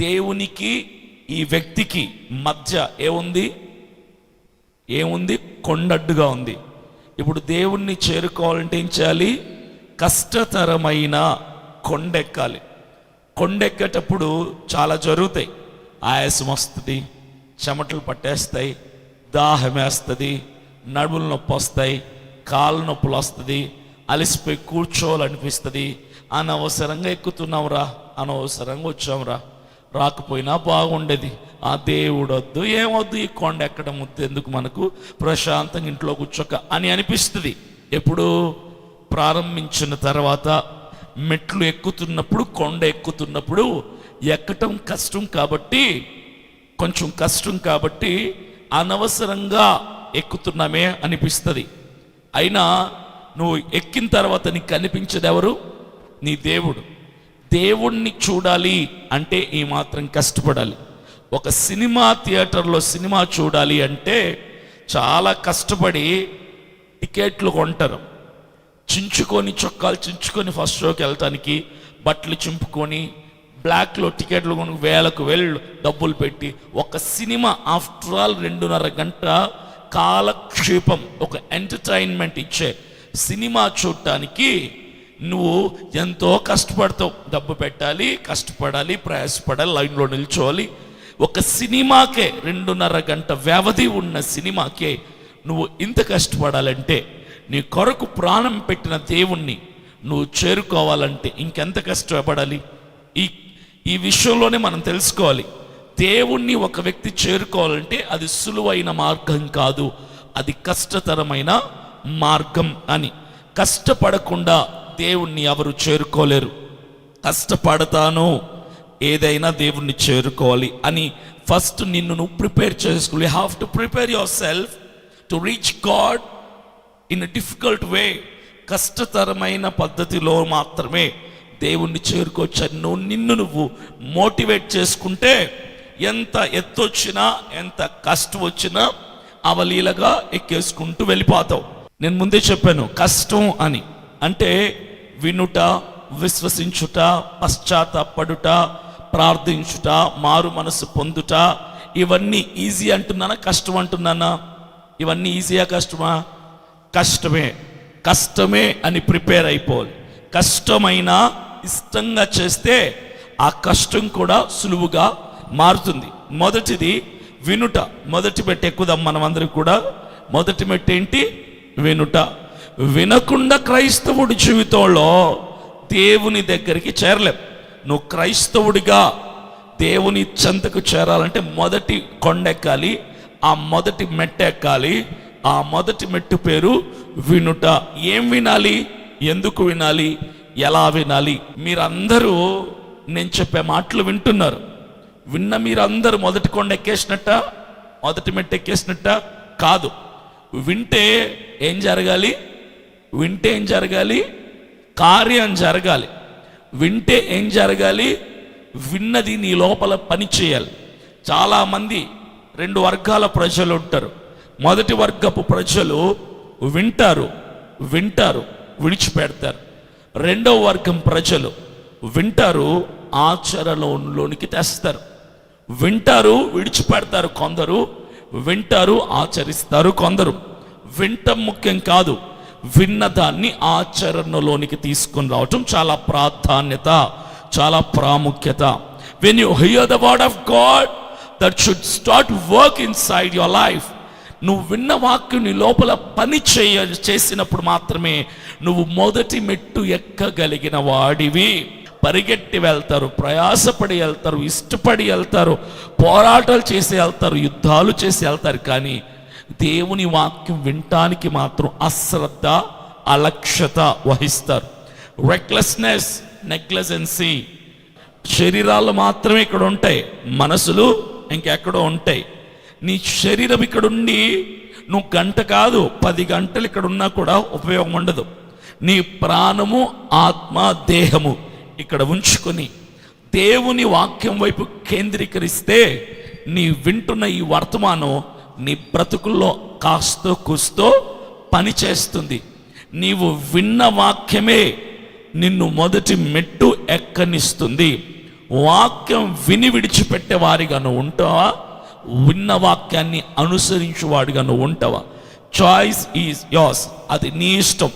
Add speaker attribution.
Speaker 1: దేవునికి ఈ వ్యక్తికి మధ్య ఏముంది? కొండడ్డుగా ఉంది. ఇప్పుడు దేవుణ్ణి చేరుకోవాలంటే ఏం చేయాలి? కష్టతరమైన కొండెక్కాలి. కొండెక్కేటప్పుడు చాలా జరుగుతాయి. ఆయాసం వస్తుంది, చెమటలు పట్టేస్తాయి, దాహం వేస్తుంది, నడుములు నొప్పి వస్తాయి, కాళ్ళు నొప్పులు వస్తుంది, అలసిపోయి కూర్చోవాలనిపిస్తుంది. అనవసరంగా ఎక్కుతున్నాంరా, అనవసరంగా వచ్చాంరా, రాకపోయినా బాగుండేది, ఆ దేవుడు వద్దు, ఏమొద్దు, ఈ కొండ ఎక్కడం వద్దు, ఎందుకు మనకు, ప్రశాంతంగా ఇంట్లో కూర్చోక అని అనిపిస్తుంది. ఎప్పుడు ప్రారంభించిన తర్వాత మెట్లు ఎక్కుతున్నప్పుడు, కొండ ఎక్కుతున్నప్పుడు ఎక్కటం కష్టం కాబట్టి, కొంచెం కష్టం కాబట్టి అనవసరంగా ఎక్కుతున్నామే అనిపిస్తుంది. అయినా నువ్వు ఎక్కిన తర్వాత నీకు కనిపించేది ఎవరు? నీ దేవుడు. దేవుణ్ణి చూడాలి అంటే ఈ మాత్రం కష్టపడాలి. ఒక సినిమా థియేటర్లో సినిమా చూడాలి అంటే చాలా కష్టపడి టికెట్లు కొంటారు. చించుకొని, చొక్కాలు చించుకొని ఫస్ట్ షోకి వెళ్ళటానికి బట్టలు చింపుకొని బ్లాక్లో టికెట్లు కొని వేలకు వేళ్ళు డబ్బులు పెట్టి ఒక సినిమా, ఆఫ్టర్ ఆల్ 2.5 గంట కాలక్షేపం, ఒక ఎంటర్టైన్మెంట్ ఇచ్చే సినిమా చూడటానికి నువ్వు ఎంతో కష్టపడతావు. డబ్బు పెట్టాలి, కష్టపడాలి, ప్రయాసపడాలి, లైన్లో నిల్చోవాలి. ఒక సినిమాకే 2.5 గంట వ్యవధి ఉన్న సినిమాకే నువ్వు ఇంత కష్టపడాలంటే, నీ కొరకు ప్రాణం పెట్టిన దేవుణ్ణి నువ్వు చేరుకోవాలంటే ఇంకెంత కష్టపడాలి? ఈ విషయంలోనే మనం తెలుసుకోవాలి. దేవుణ్ణి ఒక వ్యక్తి చేరుకోవాలంటే అది సులువైన మార్గం కాదు, అది కష్టతరమైన మార్గం అని. కష్టపడకుండా దేవుణ్ణి ఎవరు చేరుకోలేరు. కష్టపడతాను ఏదైనా దేవుణ్ణి చేరుకోవాలి అని ఫస్ట్ నిన్ను నువ్వు ప్రిపేర్ చేసుకోవాలి. You have to prepare yourself to reach God in a difficult way. కష్టతరమైన పద్ధతిలో మాత్రమే దేవుణ్ణి చేరుకోవచ్చు. నిన్ను నువ్వు మోటివేట్ చేసుకుంటే ఎంత ఎత్తు వచ్చినా, ఎంత కష్టం వచ్చినా అవలీలగా ఎక్కేసుకుంటూ వెళ్ళిపోతావు. నేను ముందే చెప్పాను, కష్టం అని అంటే వినుట, విశ్వసించుట, పశ్చాత్తాపడుట, ప్రార్థించుట, మారు మనసు పొందుట, ఇవన్నీ ఈజీ అంటున్నానా, కష్టం అంటున్నానా? ఇవన్నీ ఈజీయా, కష్టమా? కష్టమే. కష్టమే అని ప్రిపేర్ అయిపోవాలి. కష్టమైనా ఇష్టంగా చేస్తే ఆ కష్టం కూడా సులువుగా మారుతుంది. మొదటిది వినుట. మొదటి మెట్టు ఎక్కుదాం మనం అందరం కూడా. మొదటి మెట్టు ఏంటి? వినుట. వినకుండా క్రైస్తవుడి జీవితంలో దేవుని దగ్గరికి చేరలేం. నువ్వు క్రైస్తవుడిగా దేవుని చెంతకు చేరాలంటే మొదటి కొండెక్కాలి, ఆ మొదటి మెట్టు ఎక్కాలి. ఆ మొదటి మెట్టు పేరు వినుట. ఏం వినాలి? ఎందుకు వినాలి? ఎలా వినాలి? మీరందరూ నేను చెప్పే మాటలు వింటున్నారు. విన్న మీరందరూ మొదటి కొండ ఎక్కేసినట్ట, మొదటి మెట్టు ఎక్కేసినట్ట కాదు. వింటే ఏం జరగాలి? వింటే ఏం జరగాలి? కార్యం జరగాలి. వింటే ఏం జరగాలి? విన్నది నీ లోపల పని చేయాలి. చాలామంది 2 వర్గాల ప్రజలు ఉంటారు. మొదటి వర్గపు ప్రజలు వింటారు, విడిచిపెడతారు. 2వ వర్గం ప్రజలు వింటారు, ఆచరణలోనికి తెస్తారు. వింటారు, విడిచిపెడతారు కొందరు, వింటారు, ఆచరిస్తారు కొందరు. వింటం ముఖ్యం కాదు, విన్నదాన్ని ఆచరణలోనికి తీసుకొని రావటం చాలా ప్రాధాన్యత, చాలా ప్రాముఖ్యత. When you hear the word of God, that should start work inside your life. నువ్వు విన్న వాక్యం నీ లోపల పని చేసినప్పుడు మాత్రమే నువ్వు మొదటి మెట్టు ఎక్కగలిగిన వాడివి. పరిగెట్టి వెళ్తారు, ప్రయాసపడి వెళ్తారు, ఇష్టపడి వెళ్తారు, పోరాటాలు చేసి వెళ్తారు, యుద్ధాలు చేసి వెళ్తారు. కానీ దేవుని వాక్యం వినటానికి మాత్రం అశ్రద్ధ, అలక్ష్యత వహిస్తారు. Recklessness, negligence. శరీరాలు మాత్రమే ఇక్కడ ఉంటాయి, మనసులు ఇంకెక్కడో ఉంటాయి. నీ శరీరం ఇక్కడుండి నువ్వు గంట కాదు 10 గంటలు ఇక్కడ ఉన్నా కూడా ఉపయోగం ఉండదు. నీ ప్రాణము, ఆత్మ, దేహము ఇక్కడ ఉంచుకొని దేవుని వాక్యం వైపు కేంద్రీకరిస్తే నీ వింటున్న ఈ వర్తమానం నీ బ్రతుకుల్లో కాస్తో కూస్తో పని చేస్తుంది. నీవు విన్న వాక్యమే నిన్ను మొదటి మెట్టు ఎక్కనిస్తుంది. వాక్యం విని విడిచిపెట్టే వారిగా నువ్వు ఉంటావా, విన్న వాక్యాన్ని అనుసరించువాడిగా నువ్వు ఉంటావా? Choice is yours. అది నీ ఇష్టం.